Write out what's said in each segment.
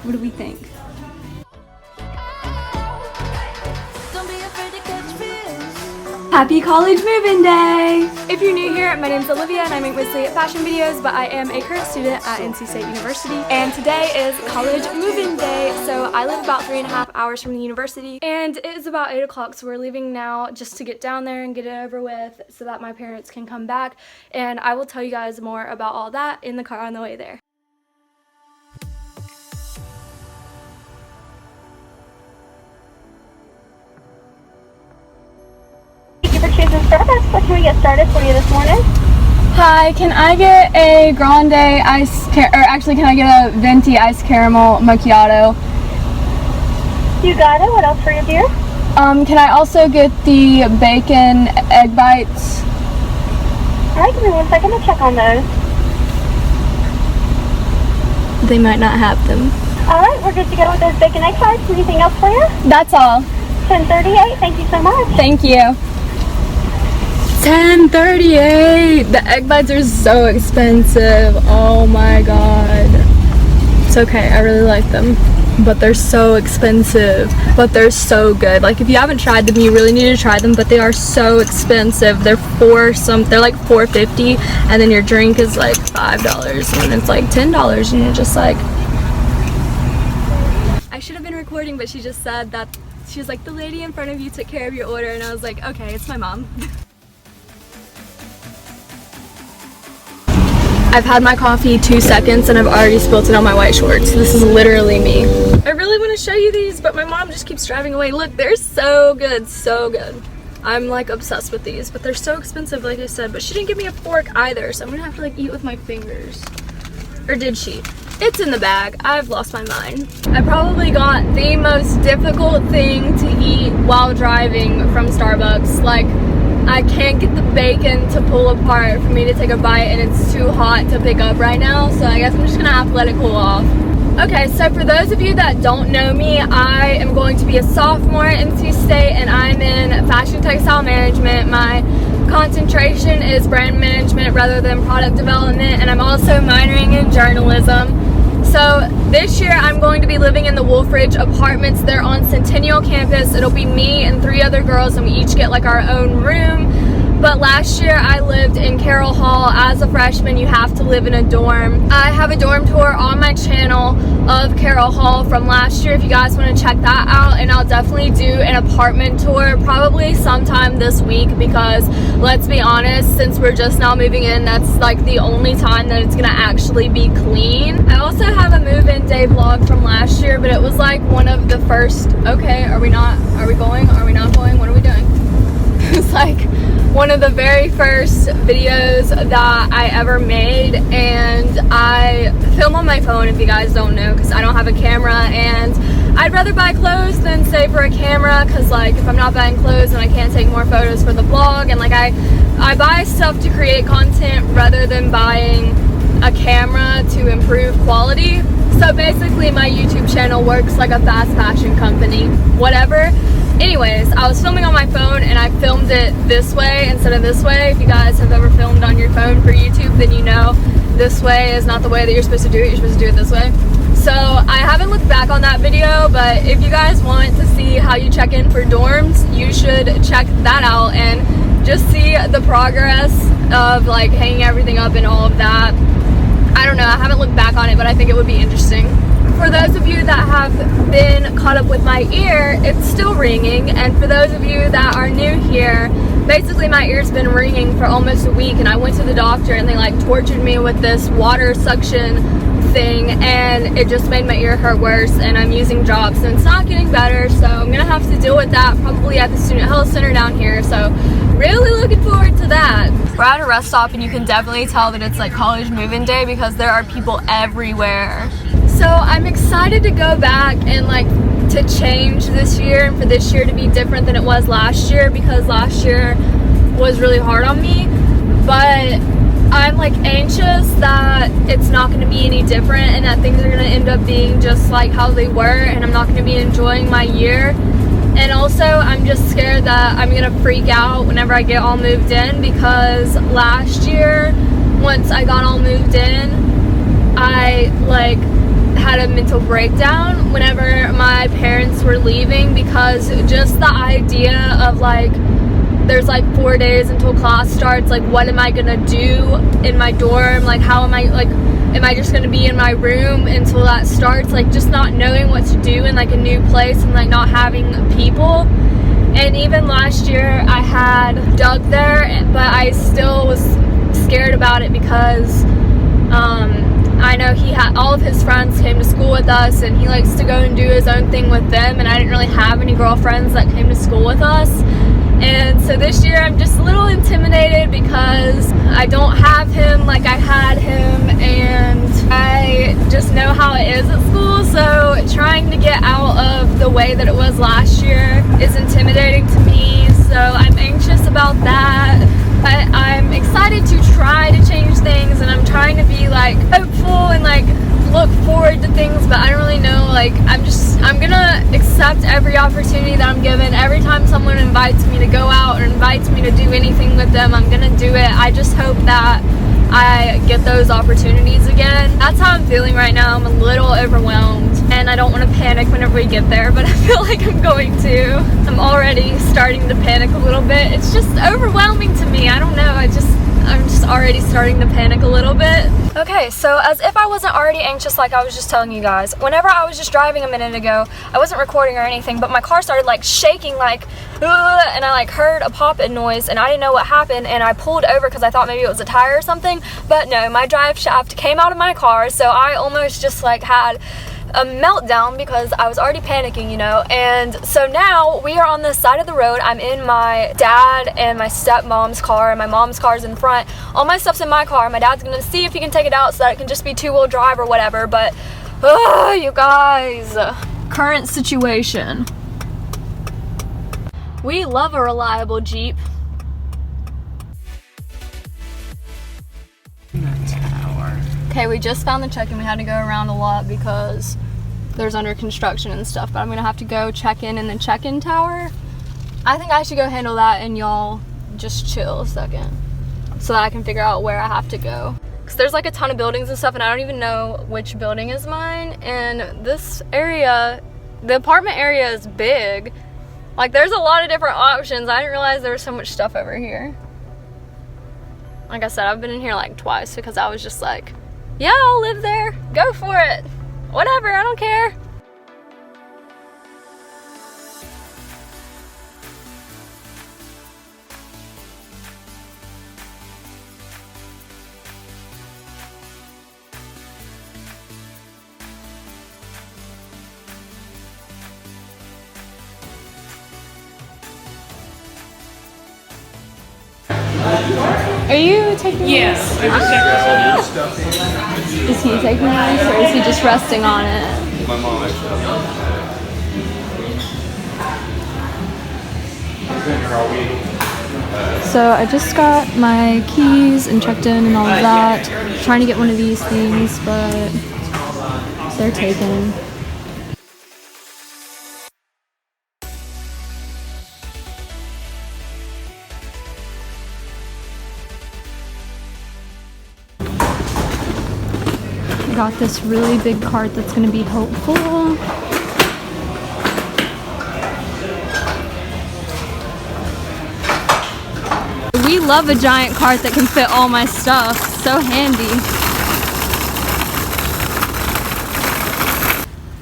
What do we think? Happy college move-in day! If you're new here, my name's Olivia and I make mostly fashion videos, but I am a current student at NC State University. And today is college move-in day, so I live about 3.5 hours from the university. And it is about 8 o'clock, so we're leaving now just to get down there and get it over with so that my parents can come back. And I will tell you guys more about all that in the car on the way there. Choosing Starbucks. What can we get started for you this morning? Hi, can I get a grande can I get a venti iced caramel macchiato? You got it. What else for you, dear? Can I also get the bacon egg bites? Alright, give me 1 second to check on those. They might not have them. Alright, we're good to go with those bacon egg bites. Anything else for you? That's all. 10:38. Thank you so much. Thank you. 10:38. The egg bites are so expensive. Oh my god. It's okay, I really like them, but they're so expensive, but they're so good. Like, if you haven't tried them, you really need to try them, but they are so expensive. They're like $4.50, and then your drink is like $5, and it's like $10, and you're just like, I should have been recording, but she just said that she was like, the lady in front of you took care of your order, and I was like, okay, it's my mom. I've had my coffee 2 seconds and I've already spilled it on my white shorts. This is literally me. I really want to show you these, but my mom just keeps driving away. Look, they're so good, so good. I'm like obsessed with these, but they're so expensive, like I said. But she didn't give me a fork either, so I'm gonna have to like eat with my fingers. Or did she? It's in the bag. I've lost my mind. I probably got the most difficult thing to eat while driving from Starbucks. Like, I can't get the bacon to pull apart for me to take a bite, and it's too hot to pick up right now, so I guess I'm just gonna have to let it cool off. Okay, so for those of you that don't know me, I am going to be a sophomore at NC State, and I'm in fashion textile management. My concentration is brand management rather than product development, and I'm also minoring in journalism. So this year I'm going to be living in the Wolfridge apartments. They're on Centennial campus. It'll be me and 3 other girls, and we each get like our own room. But last year I lived in Carroll Hall. As a freshman, you have to live in a dorm. I have a dorm tour on my channel of Carroll Hall from last year if you guys want to check that out, and I'll definitely do an apartment tour probably sometime this week, because let's be honest, since we're just now moving in, that's like the only time that it's gonna actually be clean. I also have a move-in day vlog from last year, but it was like one of the first, okay, are we going? Are we not going? What are we doing? It's like one of the very first videos that I ever made, and I film on my phone if you guys don't know, because I don't have a camera, and I'd rather buy clothes than save for a camera, because like if I'm not buying clothes then I can't take more photos for the vlog, and like I buy stuff to create content rather than buying a camera to improve quality. So basically my YouTube channel works like a fast fashion company, whatever. Anyways, I was filming on my phone and I filmed it this way instead of this way. If you guys have ever filmed on your phone for YouTube, then you know this way is not the way that you're supposed to do it. You're supposed to do it this way. So I haven't looked back on that video, but if you guys want to see how you check in for dorms, you should check that out and just see the progress of like hanging everything up and all of that. I don't know, I haven't looked back on it, but I think it would be interesting. For those of you that have been caught up with my ear, it's still ringing, and for those of you that are new here, basically my ear's been ringing for almost a week, and I went to the doctor and they like tortured me with this water suction thing, and it just made my ear hurt worse, and I'm using drops and it's not getting better, so I'm gonna have to deal with that probably at the Student Health Center down here, so really looking forward to that. We're at a rest stop and you can definitely tell that it's like college move-in day because there are people everywhere. So I'm excited to go back and like to change this year, and for this year to be different than it was last year, because last year was really hard on me, but I'm like anxious that it's not going to be any different and that things are going to end up being just like how they were, and I'm not going to be enjoying my year. And also I'm just scared that I'm going to freak out whenever I get all moved in, because last year once I got all moved in, I like had a mental breakdown whenever my parents were leaving, because just the idea of like, there's like 4 days until class starts, like what am I gonna do in my dorm, like how am I, like am I just gonna be in my room until that starts, like just not knowing what to do in like a new place and like not having people. And even last year I had Doug there, but I still was scared about it because I know he had, all of his friends came to school with us and he likes to go and do his own thing with them, and I didn't really have any girlfriends that came to school with us. And so this year I'm just a little intimidated because I don't have him like I had him, and I just know how it is at school, so trying to get out of the way that it was last year is intimidating to me, so I'm anxious about that. But I'm excited to try to change things, and I'm trying to be like hopeful and like look forward to things, but I don't really know, like I'm gonna accept every opportunity that I'm given. Every time someone invites me to go out or invites me to do anything with them, I'm gonna do it. I just hope that I get those opportunities again. That's how I'm feeling right now. I'm a little overwhelmed and I don't want to panic whenever we get there, but I feel like I'm going to. I'm already starting to panic a little bit. It's just overwhelming to me. I don't know, I'm just already starting to panic a little bit. Okay, so as if I wasn't already anxious like I was just telling you guys, whenever I was just driving a minute ago, I wasn't recording or anything, but my car started like shaking like, and I like heard a pop-in noise and I didn't know what happened, and I pulled over because I thought maybe it was a tire or something, but no, my drive shaft came out of my car, so I almost just like had a meltdown because I was already panicking, you know. And so now we are on the side of the road. I'm in my dad and my stepmom's car, and my mom's car's in front. All my stuff's in my car. My dad's gonna see if he can take it out so that it can just be two-wheel drive or whatever, but you guys, current situation. We love a reliable Jeep. Okay, we just found the check-in. We had to go around a lot because there's under construction and stuff, but I'm gonna have to go check in the check-in tower. I think I should go handle that and y'all just chill a second so that I can figure out where I have to go. Because there's like a ton of buildings and stuff and I don't even know which building is mine. And this area, the apartment area is big. Like there's a lot of different options. I didn't realize there was so much stuff over here. Like I said, I've been in here like twice because I was just like, yeah, I'll live there. Go for it. Whatever, I don't care. Are you taking Yes. Is he taking this or is he just resting on it? My mom actually. So I just got my keys and checked in and all of that. Trying to get one of these things, but they're taken. Got this really big cart that's going to be helpful. We love a giant cart that can fit all my stuff. So handy.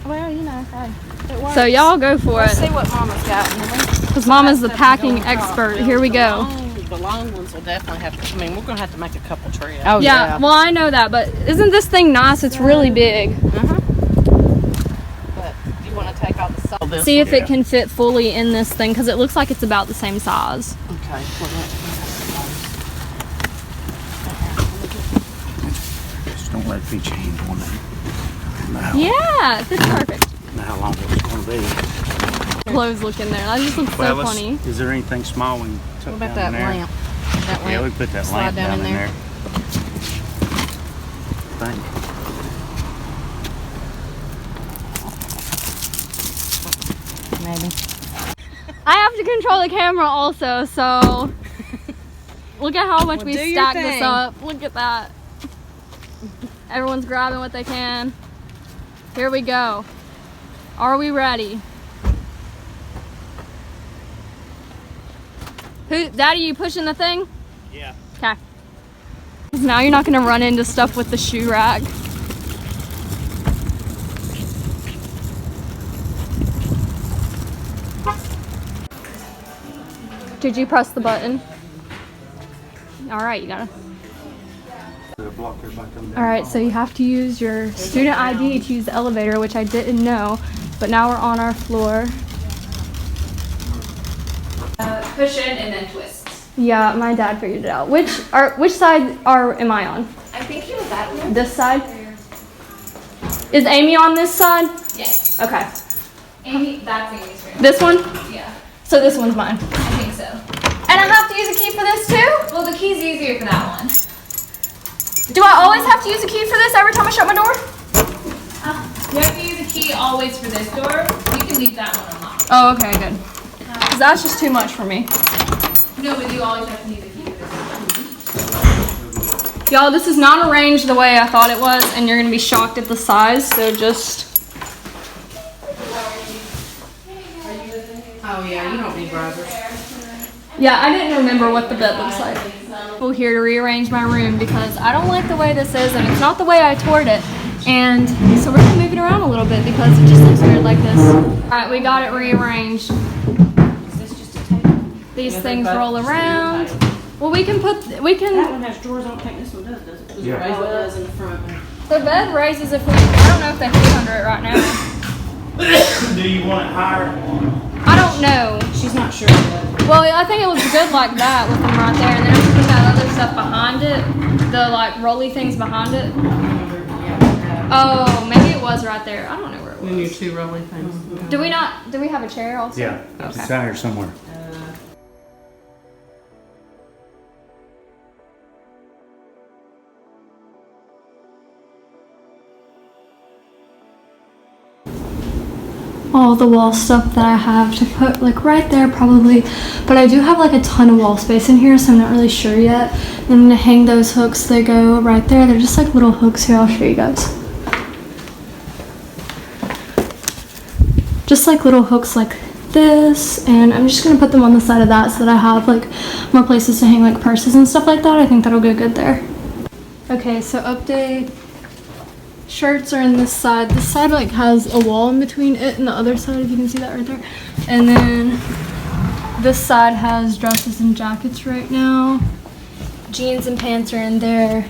Well, you know, hey, it works. So y'all go for Let's it. see what Mama's got. Because Mama's the packing expert. Here we go. The long ones will definitely have to. I mean, we're gonna have to make a couple trips. Oh yeah. Well, I know that, but isn't this thing nice? It's really big. But you want to take all the salt. See if it can fit fully in this thing, because it looks like it's about the same size. Okay. Just don't let it be changed one day. Yeah, it fits perfect. Know how long it's going to be. Clothes look in there. That just looks so funny. Is there anything small we can tuck What about down that in there? lamp? That lamp. Yeah, we put that Slide lamp down in there. Thank you. Maybe. I have to control the camera also, so look at how much Well, we do your stacked this thing. up. Look at that. Everyone's grabbing what they can. Here we go. Are we ready? Daddy, you pushing the thing? Yeah. Okay. Now you're not gonna run into stuff with the shoe rack. Did you press the button? All right, you gotta. All right, so you have to use your student ID to use the elevator, which I didn't know, but now we're on our floor. Push in and then twist. Yeah, my dad figured it out. Which side am I on? I think he was that one. This side? Is Amy on this side? Yes. Okay. Amy, that's Amy's room. This one? Yeah, So this one's mine. I think so. And I have to use a key for this too? Well, the key's easier for that one. Do I always have to use a key for this every time I shut my door? You have to use a key always for this door. You can leave that one unlocked. Oh, okay, good. Because that's just too much for me. No, but you always have to use a key for this one. Y'all, this is not arranged the way I thought it was, and you're going to be shocked at the size, so just... Oh yeah, you don't need risers. Yeah, I didn't remember what the bed looks like. We're here to rearrange my room because I don't like the way this is, and it's not the way I toured it. And so we're gonna move it around a little bit because it just looks weird like this. All right, we got it rearranged. These things roll around. Well, we can. That one has drawers. I don't think this one does it? Because Yeah. it does in the front. The bed raises if we. I don't know if they fit under it right now. Do you want it higher? I don't know. She's not sure yet. Well, I think it looks good like that with them right there, and then if we put that other stuff behind it, the like rolly things behind it. Oh, maybe it was right there. I don't know where it Then your was. 2 rolling things. Do we have a chair also? Yeah. Okay. It's out here somewhere. All the wall stuff that I have to put like right there probably, but I do have like a ton of wall space in here, so I'm not really sure yet. I'm gonna hang those hooks. They go right there. They're just like little hooks here. I'll show you guys. Just like little hooks like this, and I'm just gonna put them on the side of that so that I have like more places to hang like purses and stuff like that. I think that'll go good there. Okay, so update. Shirts are in this side. This side like has a wall in between it and the other side, if you can see that right there. And then this side has dresses and jackets right now. Jeans and pants are in there.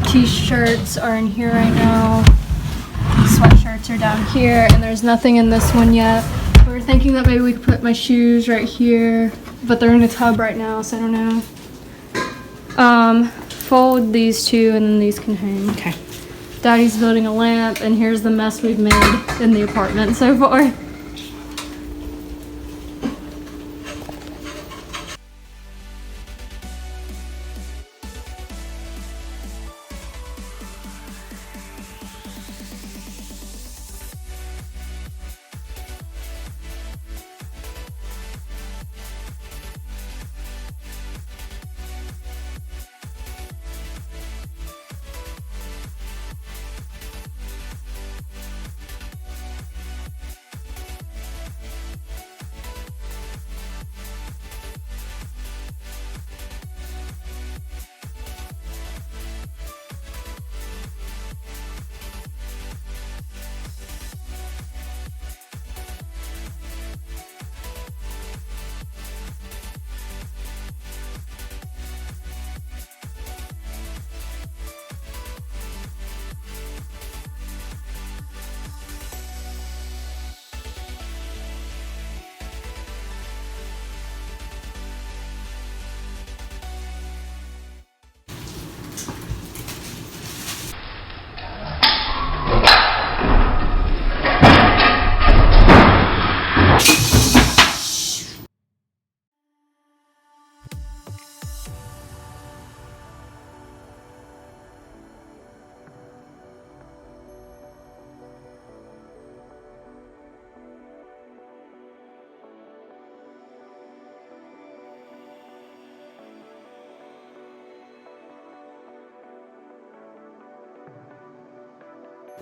T-shirts are in here right now. Sweatshirts are down here, and there's nothing in this one yet. We were thinking that maybe we could put my shoes right here, but they're in a tub right now, so I don't know. Fold these two, and then these can hang. Okay. Daddy's building a lamp, and here's the mess we've made in the apartment so far.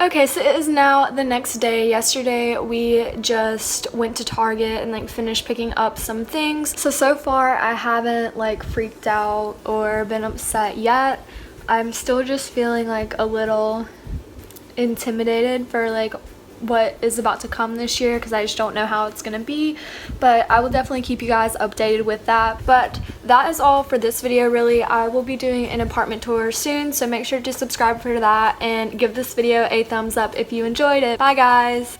Okay, so it is now the next day. Yesterday we just went to Target and like finished picking up some things. So far I haven't like freaked out or been upset yet. I'm still just feeling like a little intimidated for like what is about to come this year because I just don't know how it's gonna be, but I will definitely keep you guys updated with that. But that is all for this video really. I will be doing an apartment tour soon, so make sure to subscribe for that and give this video a thumbs up if you enjoyed it. Bye guys.